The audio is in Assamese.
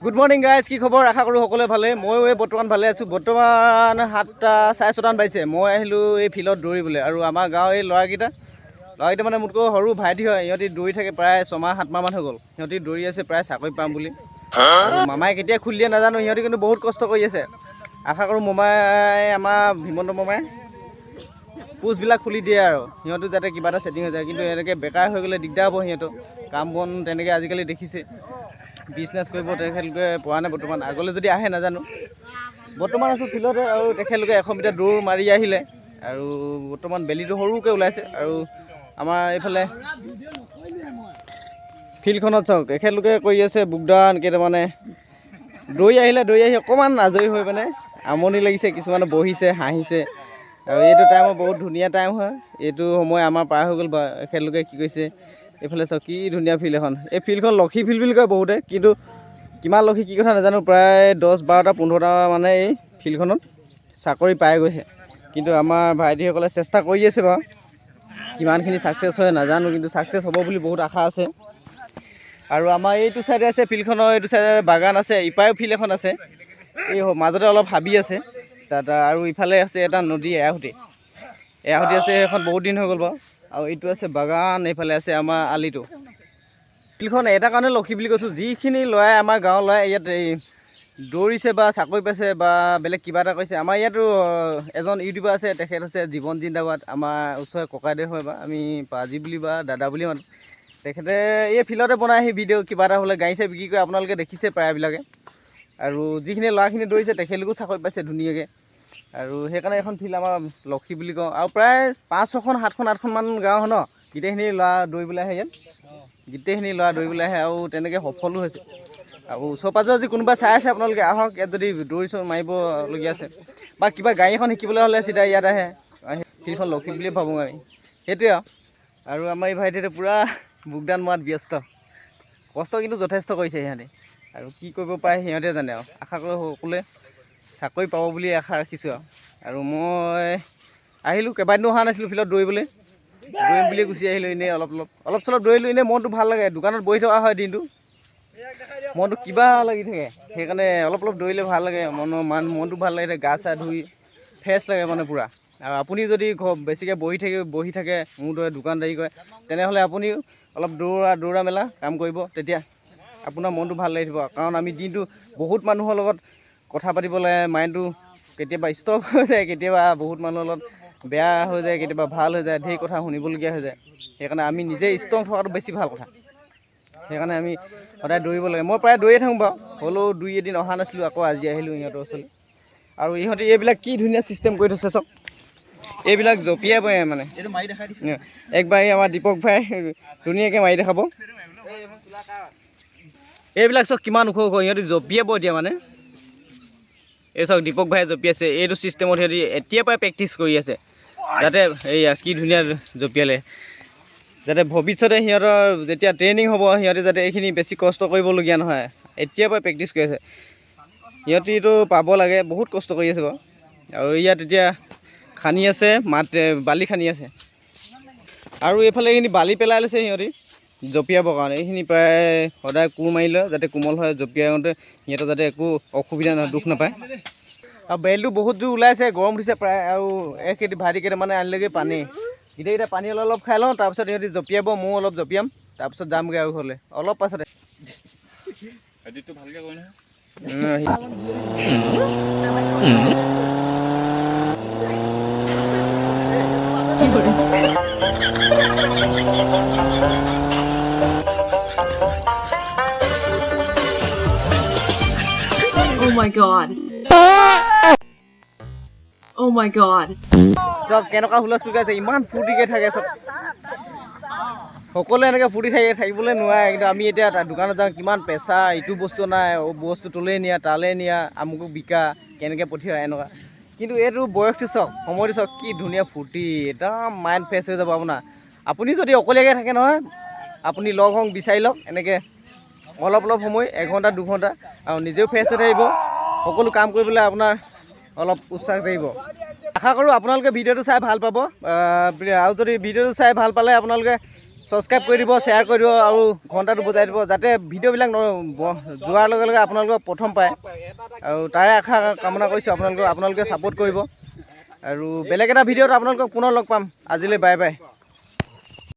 গুড মৰ্ণিং গাইজ, কি খবৰ? আশা কৰোঁ সকলোৱে ভালে। ময়ো বৰ্তমান ভালে আছোঁ। বৰ্তমান 7টা 6:30 বাজিছে। মই আহিলোঁ এই ফিল্ডত দৌৰিবলৈ। আৰু আমাৰ গাঁৱৰ এই ল'ৰাকেইটা মানে মোতকৈ সৰু ভাইটি হয়। সিহঁতি দৌৰি থাকে প্ৰায় 6-7 মাহমান হৈ গ'ল। সিহঁতি দৌৰি আছে প্ৰায় চাকৰি পাম বুলি। আৰু মামাই কেতিয়া খুলি দিয়ে নাজানো। সিহঁতি কিন্তু বহুত কষ্ট কৰি আছে। আশা কৰোঁ মামাই আমাৰ হিমন্ত মামাই পোষ্টবিলাক খুলি দিয়ে আৰু সিহঁতো যাতে কিবা এটা ছেটিং হৈ যায়। কিন্তু এনেকৈ বেকাৰ হৈ গ'লে দিগদাৰ হ'ব সিহঁতৰ। কাম বন তেনেকৈ আজিকালি দেখিছে, বিজনেছ কৰিব তেখেতলোকে পৰা নাই বৰ্তমান। আগলৈ যদি আহে নাজানো। বৰ্তমান আছোঁ ফিল্ডতে আৰু তেখেতলোকে 100 মিটাৰ দৌৰ মাৰি আহিলে। আৰু বৰ্তমান বেলিটো সৰুকৈ ওলাইছে। আৰু আমাৰ এইফালে ফিল্ডখনত চাওক, তেখেতলোকে কৰি আছে বুকডাউন। কেইটামানে দৌৰি আহি অকণমান আজৰি হৈ মানে আমনি লাগিছে। কিছুমানে বহিছে, হাঁহিছে। আৰু এইটো টাইমৰ বহুত ধুনীয়া টাইম হয়। এইটো সময় আমাৰ পাৰ হৈ গ'ল বা তেখেতলোকে কি কৈছে। এইফালে চাওক কি ধুনীয়া ফিল্ড এখন। এই ফিল্ডখন লক্ষী ফিল্ড বুলি কয় বহুতে, কিন্তু কিমান লক্ষী কি কথা নাজানো। প্ৰায় 10, 12টা 15টা মানে এই ফিল্ডখনত চাকৰি পাই গৈছে। কিন্তু আমাৰ ভাইটিসকলে চেষ্টা কৰি আছে বাৰু, কিমানখিনি ছাকচেছ হয় নাজানো। কিন্তু ছাকচেছ হ'ব বুলি বহুত আশা আছে। আৰু আমাৰ এইটো ছাইডে আছে ফিল্ডখনৰ, এইটো ছাইডে বাগান আছে। ইপাৰেও ফিল্ড এখন আছে, এই মাজতে অলপ হাবি আছে তাত। আৰু ইফালে আছে এটা নদী এৰাহুতি আছে। সেইখন বহুত দিন হৈ গ'ল বাৰু। আৰু এইটো আছে বাগান, এইফালে আছে আমাৰ আলিটো। ফিল্ডখন এটা কাৰণে লক্ষী বুলি কৈছোঁ, যিখিনি ল'ৰাই আমাৰ গাঁৱৰ ল'ৰাই ইয়াত এই দৌৰিছে বা চাকৰি পাইছে বা বেলেগ কিবা এটা কৰিছে। আমাৰ ইয়াতো এজন ইউটিউবাৰ আছে, তেখেত হৈছে জীৱন জিন্দাবাদ। আমাৰ ওচৰৰে ককাইদেউ হয় বা আমি পাজি বুলি বা দাদা বুলি মাতো। তেখেতে এই ফিল্ডতে বনাই আহি ভিডিঅ' কিবা এটা হ'লে গাড়ী চাই বিক্ৰী কৰে, আপোনালোকে দেখিছে প্ৰায়বিলাকে। আৰু যিখিনি ল'ৰাখিনি দৌৰিছে তেখেতলোকো চাকৰি পাইছে ধুনীয়াকৈ। আৰু সেইকাৰণে এখন ফিল্ড আমাৰ লক্ষী বুলি কওঁ। আৰু প্ৰায় 5-6খন 7খন 8খনমান গাঁও হয় ন, গোটেইখিনি ল'ৰা দৌৰিবলৈ আহে ইয়াত। গোটেইখিনি ল'ৰা দৌৰিবলৈ আহে আৰু তেনেকৈ সফলো হৈছে। আৰু ওচৰ পাঁজৰে যদি কোনোবা চাই আছে আপোনালোকে আহক। ইয়াত যদি দৌৰি মাৰিবলগীয়া আছে বা কিবা গাড়ী এখন শিকিবলৈ হ'লে চিধা ইয়াত আহে। ফিল্ডখন লক্ষী বুলিয়ে ভাবোঁ আমি, সেইটোৱে আৰু আমাৰ এই ভাইটিহঁতে পূৰা বুকডাউন মৰাত ব্যস্ত। কষ্ট কিন্তু যথেষ্ট কৰিছে সিহঁতে, আৰু কি কৰিব পাৰে সিহঁতে জানে। আৰু আশা কৰোঁ সকলোৱে চাকৰি পাব বুলি আশা ৰাখিছোঁ। আৰু মই আহিলোঁ, কেইবাদিনো অহা নাছিলোঁ ফিল্ডত দৌৰিবলৈ। দৌৰিম বুলিয়ে গুচি আহিলোঁ। এনেই অলপ চলপ দৌৰিলোঁ। এনেই মনটো ভাল লাগে। দোকানত বহি থকা হয় দিনটো, মনটো কিবা লাগি থাকে। সেইকাৰণে অলপ দৌৰিলে ভাল লাগে। মনটো ভাল লাগি থাকে, গা চা ধুই ফ্ৰেছ লাগে মানে পূৰা। আৰু আপুনি যদি বেছিকৈ বহি থাকে মোৰ দৰে দোকানদাৰী কৰে, তেনেহ'লে আপুনিও অলপ দৌৰা মেলা কাম কৰিব। তেতিয়া আপোনাৰ মনটো ভাল লাগি থাকিব। কাৰণ আমি দিনটো বহুত মানুহৰ লগত কথা পাতিব লাগে। মাইণ্ডটো কেতিয়াবা ষ্টপ হৈ যায়, কেতিয়াবা বহুত মানুহৰ লগত বেয়া হৈ যায়, কেতিয়াবা ভাল হৈ যায়, ঢেৰ কথা শুনিবলগীয়া হৈ যায়। সেইকাৰণে আমি নিজে ষ্ট্ৰং থকাটো বেছি ভাল কথা। সেইকাৰণে আমি সদায় দৌৰিব লাগে। মই প্ৰায় দৌৰিয়ে থাকোঁ বাৰু, হ'লেও 2 এদিন অহা নাছিলোঁ, আকৌ আজি আহিলোঁ ইহঁতৰ ওচৰলৈ। আৰু ইহঁতে এইবিলাক কি ধুনীয়া ছিষ্টেম কৰি থৈছে চব। এইবিলাক জঁপিয়াই পৰে মানে। একবাৰ আমাৰ দীপক ভাই ধুনীয়াকৈ মাৰি দেখাব। এইবিলাক চব কিমান ওখ সিহঁতি জঁপিয়াব এতিয়া মানে। এই চাওক দীপক ভাই জঁপিয়াইছে। এইটো ছিষ্টেমত সিহঁতি এতিয়াৰ পৰাই প্ৰেক্টিচ কৰি আছে, যাতে এইয়া কি ধুনীয়া জঁপিয়ালে। যাতে ভৱিষ্যতে সিহঁতৰ যেতিয়া ট্ৰেইনিং হ'ব, সিহঁতে যাতে এইখিনি বেছি কষ্ট কৰিবলগীয়া নহয়। এতিয়াৰ পৰা প্ৰেক্টিচ কৰি আছে। সিহঁতিতো পাব লাগে, বহুত কষ্ট কৰি আছে বাৰু। আৰু ইয়াত এতিয়া খান্দি আছে, বালি খান্দি আছে। আৰু এইফালে এইখিনি বালি পেলাই লৈছে সিহঁতি জঁপিয়াবৰ কাৰণে। এইখিনি প্ৰায় সদায় কোৰ মাৰি লয়, যাতে কোমল হয়। জঁপিয়াওঁতে সিহঁতৰ যাতে একো অসুবিধা নহয়, দুখ নাপায়। আৰু বেলটো বহুত জোৰ ওলাইছে, গৰম উঠিছে প্ৰায়। আৰু ভাইটি কেইটামানে আনিলেগৈ পানী। গোটেইকেইটা পানী অলপ খাই লওঁ, তাৰপিছত সিহঁতি জঁপিয়াব, ময়ো অলপ জঁপিয়াম। তাৰপিছত যামগৈ আৰু ঘৰলৈ অলপ পাছতে। ভালকৈ কয় নহয়। Oh my god. Oh my god. চব কেনেকুৱা হুলস্থুল আছে, ইমান ফূৰ্তিকৈ থাকে চব। সকলোৱে এনেকৈ ফূৰ্তি থাকিবলৈ নোৱাৰে। কিন্তু আমি এতিয়া দোকানত যাওঁ, কিমান প্ৰেছাৰ, ইটো বস্তু নাই, বস্তু তলৈ নিয়া তালৈ নিয়া, আমুকো বিকা, কেনেকৈ পঠিওৱা এনেকুৱা। কিন্তু এইটো বয়সটো চাওক, সময়টো চাওক, কি ধুনীয়া ফূৰ্তি, একদম মাইণ্ড ফ্ৰেছ হৈ যাব আপোনাৰ। আপুনি যদি অকলীয়াকৈ থাকে নহয়, আপুনি লগ হওক, বিচাৰি লওক এনেকৈ অলপ সময়, 1 ঘণ্টা 2 ঘণ্টা, আৰু নিজেও ফ্ৰেছ হৈ থাকিব। সকলো কাম কৰিবলৈ আপোনাৰ অলপ উৎসাহ থাকিব। আশা কৰোঁ আপোনালোকে ভিডিঅ'টো চাই ভাল পাব। আৰু যদি ভিডিঅ'টো চাই ভাল পালে আপোনালোকে ছাবস্ক্ৰাইব কৰি দিব, শ্বেয়াৰ কৰি দিব আৰু ঘণ্টাটো বজাই দিব, যাতে ভিডিঅ'বিলাক যোৱাৰ লগে লগে আপোনালোকক প্ৰথম পায়। আৰু তাৰে আশা কামনা কৰিছোঁ আপোনালোকে ছাপোৰ্ট কৰিব। আৰু বেলেগ এটা ভিডিঅ'ত আপোনালোকক পুনৰ লগ পাম। আজিলৈ বাই বাই।